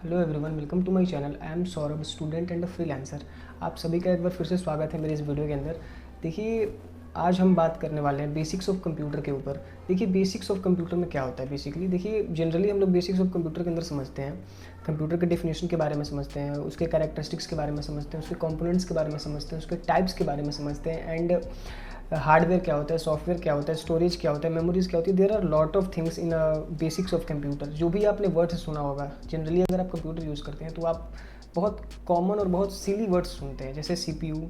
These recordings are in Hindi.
Hello everyone, welcome to my channel. I am Saurabh, student and a freelancer. आप सभी का एक बार फिर से स्वागत है मेरे इस वीडियो के अंदर। देखिए, आज हम बात करने वाले हैं बेसिक्स ऑफ कंप्यूटर के ऊपर। देखिए, बेसिक्स ऑफ कंप्यूटर में क्या होता है बेसिकली। देखिए, जनरली हम लोग बेसिक्स ऑफ कंप्यूटर के अंदर समझते हैं, कंप्यूटर के डेफिनेशन के बारे में समझते हैं, उसके कैरेक्टरिस्टिक्स के बारे में समझते हैं, उसके कंपोनेंट्स के बारे में समझते हैं, उसके टाइप्स के बारे में समझते हैं, एंड हार्डवेयर क्या होता है, सॉफ्टवेयर क्या होता है, स्टोरेज क्या होता है, मेमोरीज क्या होती है। There are lot of things in basics of computer. जो भी आपने वर्ड्स सुना होगा, जनरली अगर आप कंप्यूटर यूज़ करते हैं तो आप बहुत कॉमन और बहुत सिली वर्ड्स सुनते हैं, जैसे CPU,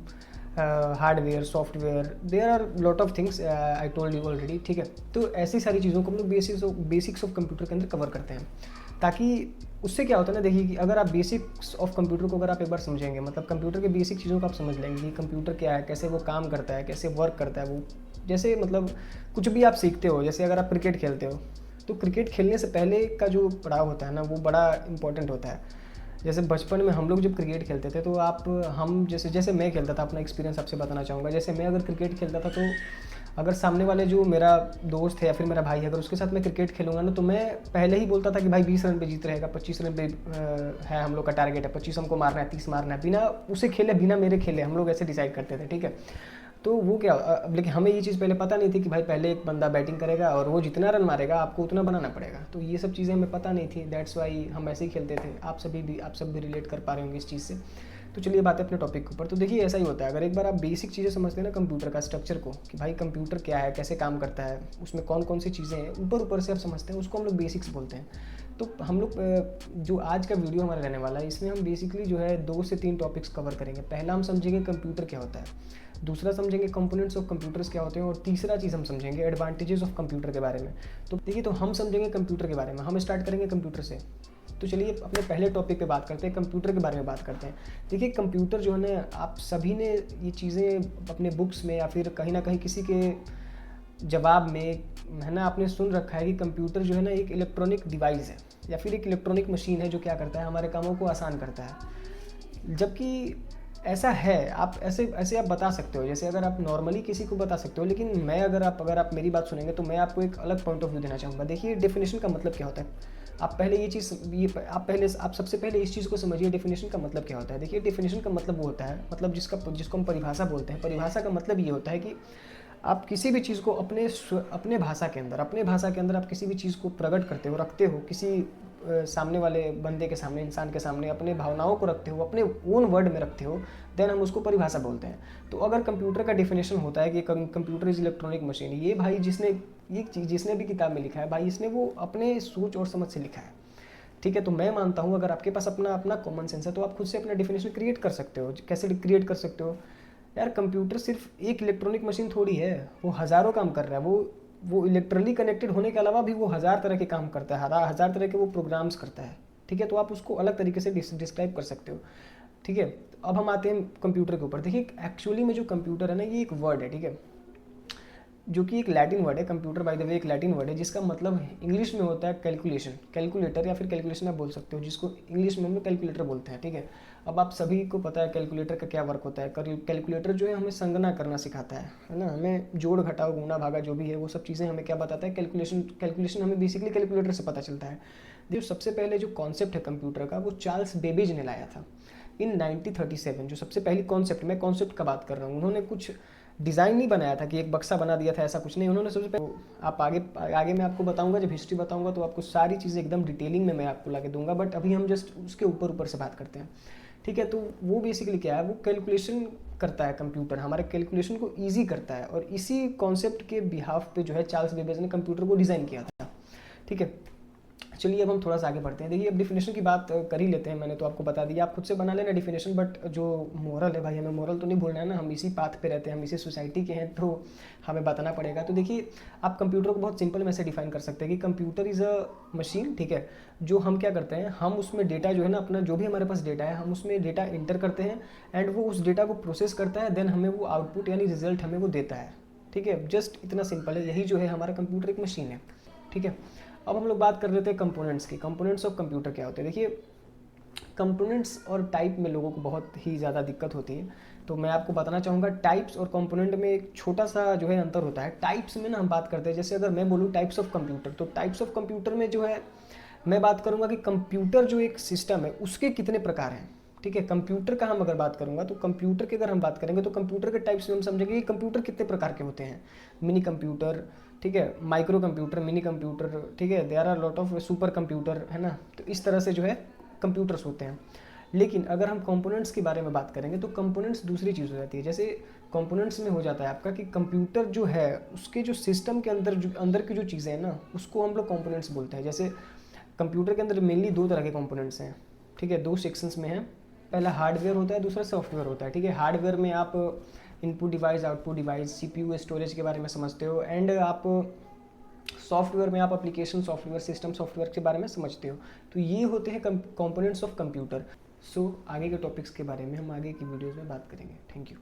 hardware, software. There are lot of things I told you already. ठीक है, तो ऐसी सारी चीज़ों को हम लोग बेसिक्स ऑफ कंप्यूटर के अंदर कवर करते हैं, ताकि उससे क्या होता है ना। देखिए कि अगर आप बेसिक्स ऑफ कंप्यूटर को अगर आप एक बार समझेंगे, मतलब कंप्यूटर के बेसिक चीज़ों को आप समझ लेंगे कि कंप्यूटर क्या है, कैसे वो काम करता है, कैसे वर्क करता है वो। जैसे मतलब कुछ भी आप सीखते हो, जैसे अगर आप क्रिकेट खेलते हो तो क्रिकेट खेलने से पहले का जो पड़ाव होता है ना, वो बड़ा इंपॉर्टेंट होता है। जैसे बचपन में हम लोग जब क्रिकेट खेलते थे तो हम जैसे जैसे मैं खेलता था, अपना एक्सपीरियंस आपसे बताना चाहूँगा। जैसे मैं अगर क्रिकेट खेलता था तो अगर सामने वाले जो मेरा दोस्त है या फिर मेरा भाई है, अगर उसके साथ मैं क्रिकेट खेलूंगा ना, तो मैं पहले ही बोलता था कि भाई 20 रन पे जीत रहेगा, 25 रन पे है हम लोग का टारगेट है, 25 हमको मारना है, 30 मारना है, बिना उसे खेले बिना मेरे खेले हम लोग ऐसे डिसाइड करते थे। ठीक है, तो वो क्या लेकिन हमें ये चीज़ पहले पता नहीं थी कि भाई पहले एक बंदा बैटिंग करेगा और वो जितना रन मारेगा आपको उतना बनाना पड़ेगा। तो ये सब चीज़ें हमें पता नहीं थी, दैट्स वाई हम ऐसे ही खेलते थे। आप सब भी रिलेट कर पा रहे होंगे इस चीज़ से। तो चलिए बात है अपने टॉपिक के ऊपर। तो देखिए, ऐसा ही होता है, अगर एक बार आप बेसिक चीज़ें समझते हैं ना कंप्यूटर का स्ट्रक्चर को, कि भाई कंप्यूटर क्या है, कैसे काम करता है, उसमें कौन कौन सी चीज़ें हैं, ऊपर ऊपर से आप समझते हैं, उसको हम लोग बेसिक्स बोलते हैं। तो हम लोग जो आज का वीडियो हमारा रहने वाला है, इसमें हम बेसिकली जो है 2 से 3 टॉपिक्स कवर करेंगे। पहला हम समझेंगे कंप्यूटर क्या होता है, दूसरा समझेंगे कंपोनेंट्स ऑफ कंप्यूटर्स क्या होते हैं, और तीसरा चीज़ हम समझेंगे एडवांटेजेस ऑफ कंप्यूटर के बारे में। तो देखिए, तो हम समझेंगे कंप्यूटर के बारे में, हम स्टार्ट करेंगे कंप्यूटर से। तो चलिए अपने पहले टॉपिक पे बात करते हैं, कंप्यूटर के बारे में बात करते हैं। देखिए, कंप्यूटर जो है ना, आप सभी ने ये चीज़ें अपने बुक्स में या फिर कहीं ना कहीं किसी के जवाब में है ना, आपने सुन रखा है कि कंप्यूटर जो है ना एक इलेक्ट्रॉनिक डिवाइस है या फिर एक इलेक्ट्रॉनिक मशीन है, जो क्या करता है, हमारे कामों को आसान करता है। जबकि ऐसा है, आप ऐसे ऐसे आप बता सकते हो, जैसे अगर आप नॉर्मली किसी को बता सकते हो, लेकिन मैं अगर आप मेरी बात सुनेंगे तो मैं आपको एक अलग पॉइंट ऑफ व्यू देना चाहूँगा। देखिए, डेफिनेशन का मतलब क्या होता है। आप पहले ये चीज़ ये आप सबसे पहले इस चीज़ को समझिए, डेफिनेशन का मतलब क्या होता है। देखिए, डेफिनेशन का मतलब वो होता है, मतलब जिसको हम परिभाषा बोलते हैं। परिभाषा का मतलब ये होता है कि आप किसी भी चीज़ को अपने भाषा के अंदर आप किसी भी चीज़ को प्रकट करते हो, रखते हो, किसी सामने वाले बंदे के सामने, इंसान के सामने अपने भावनाओं को रखते हो, अपने ओन वर्ड में रखते हो, देन हम उसको परिभाषा बोलते हैं। तो अगर कंप्यूटर का डेफिनेशन होता है कि कंप्यूटर इज इलेक्ट्रॉनिक मशीन, ये भाई जिसने भी किताब में लिखा है भाई, इसने वो अपने सोच और समझ से लिखा है। ठीक है, तो मैं मानता हूँ अगर आपके पास अपना अपना कॉमन सेंस है तो आप खुद से अपना डेफिनेशन क्रिएट कर सकते हो। कैसे क्रिएट कर सकते हो यार? कंप्यूटर सिर्फ एक इलेक्ट्रॉनिक मशीन थोड़ी है, वो हज़ारों काम कर रहा है। वो इलेक्ट्रली कनेक्टेड होने के अलावा भी वो हज़ार तरह के काम करता है, हज़ार तरह के वो प्रोग्राम्स करता है। ठीक है, तो आप उसको अलग तरीके से डिस्क्राइब कर सकते हो। ठीक है, तो अब हम आते हैं कंप्यूटर के ऊपर। देखिए, एक्चुअली में जो कंप्यूटर है ना, ये एक वर्ड है, ठीक है, जो कि एक लैटिन वर्ड है। कंप्यूटर बाय द वे एक लैटिन वर्ड है, जिसका मतलब इंग्लिश में होता है कैलकुलेशन, कैलकुलेटर या फिर कैलकुलेशन आप बोल सकते हो, जिसको इंग्लिश में हम लोग कैलकुलेटर बोलते हैं। ठीक है, अब आप सभी को पता है कैलकुलेटर का क्या वर्क होता है। कैलकुलेटर जो है हमें संगणना करना सिखाता है ना, हमें जोड़ घटाव गुणा भागा जो भी है वो सब चीज़ें हमें क्या बताता है, कैलकुलेशन हमें बेसिकली कैलकुलेटर से पता चलता है। जो सबसे पहले जो कॉन्सेप्ट है कंप्यूटर का, वो चार्ल्स बेबेज ने लाया था इन 1937। जो सबसे पहली कॉन्सेप्ट, मैं कॉन्सेप्ट का बात कर रहा हूँ, उन्होंने कुछ डिज़ाइन नहीं बनाया था कि एक बक्सा बना दिया था, ऐसा कुछ नहीं। उन्होंने सबसे पहले, आप आगे मैं आपको बताऊंगा, जब हिस्ट्री बताऊंगा तो आपको सारी चीज़ें एकदम डिटेलिंग में मैं आपको ला के दूंगा, बट अभी हम जस्ट उसके ऊपर ऊपर से बात करते हैं। ठीक है, तो वो बेसिकली क्या है, वो कैलकुलेशन करता है कंप्यूटर, हमारे कैलकुलेशन को ईजी करता है, और इसी कॉन्सेप्ट के बिहाफ पे जो है चार्ल्स बेबेज ने कंप्यूटर को डिज़ाइन किया था। ठीक है, चलिए अब हम थोड़ा सा आगे बढ़ते हैं। देखिए, अब डिफिनेशन की बात कर ही लेते हैं। मैंने तो आपको बता दिया, आप खुद से बना लेना डिफिनेशन, बट जो मोरल है भाई, हमें मोरल तो नहीं भूलना है ना, हम इसी पाथ पे रहते हैं, हम इसी सोसाइटी के हैं, तो हमें बताना पड़ेगा। तो देखिए, आप कंप्यूटर को बहुत सिंपल में से डिफाइन कर सकते हैं कि कंप्यूटर इज़ अ मशीन। ठीक है, जो हम क्या करते हैं, हम उसमें डेटा जो है ना, अपना जो भी हमारे पास डेटा है, हम उसमें डेटा इंटर करते हैं, एंड वो उस डेटा को प्रोसेस करता है, देन हमें वो आउटपुट यानी रिजल्ट हमें वो देता है। ठीक है, जस्ट इतना सिंपल है, यही जो है हमारा कंप्यूटर एक मशीन है। ठीक है, अब हम लोग बात कर लेते हैं कंपोनेंट्स की। कंपोनेंट्स ऑफ कंप्यूटर क्या होते हैं। देखिए, कंपोनेंट्स और टाइप में लोगों को बहुत ही ज़्यादा दिक्कत होती है, तो मैं आपको बताना चाहूँगा टाइप्स और कंपोनेंट में एक छोटा सा जो है अंतर होता है। टाइप्स में ना हम बात करते हैं, जैसे अगर मैं बोलूँ टाइप्स ऑफ कंप्यूटर, तो टाइप्स ऑफ कंप्यूटर में जो है मैं बात करूंगा कि कंप्यूटर जो एक सिस्टम है उसके कितने प्रकार हैं। ठीक है, कंप्यूटर का हम अगर बात करूंगा तो कंप्यूटर की अगर हम बात करेंगे तो कंप्यूटर के टाइप्स में हम समझेंगे कि कंप्यूटर कितने प्रकार के होते हैं। मिनी कंप्यूटर, ठीक है, माइक्रो कंप्यूटर, मिनी कंप्यूटर, ठीक है, there are lot of super computer, है ना। तो इस तरह से जो है कंप्यूटर्स होते हैं। लेकिन अगर हम कंपोनेंट्स के बारे में बात करेंगे तो कंपोनेंट्स दूसरी चीज़ हो जाती है। जैसे कंपोनेंट्स में हो जाता है आपका कि कंप्यूटर जो है उसके जो सिस्टम के अंदर की जो चीज़ें हैं ना उसको हम लोग कंपोनेंट्स बोलते हैं। जैसे कंप्यूटर के अंदर मेनली दो तरह के कंपोनेंट्स हैं, ठीक है, दो सेक्शंस में हैं। पहला हार्डवेयर होता है, दूसरा सॉफ्टवेयर होता है। ठीक है, हार्डवेयर में आप input device, output device, CPU, storage के बारे में समझते हो, एंड आप सॉफ्टवेयर में आप एप्लीकेशन सॉफ्टवेयर, सिस्टम सॉफ्टवेयर के बारे में समझते हो। तो ये होते हैं कंपोनेंट्स ऑफ कंप्यूटर। सो आगे के टॉपिक्स के बारे में हम आगे की वीडियोज़ में बात करेंगे। Thank you.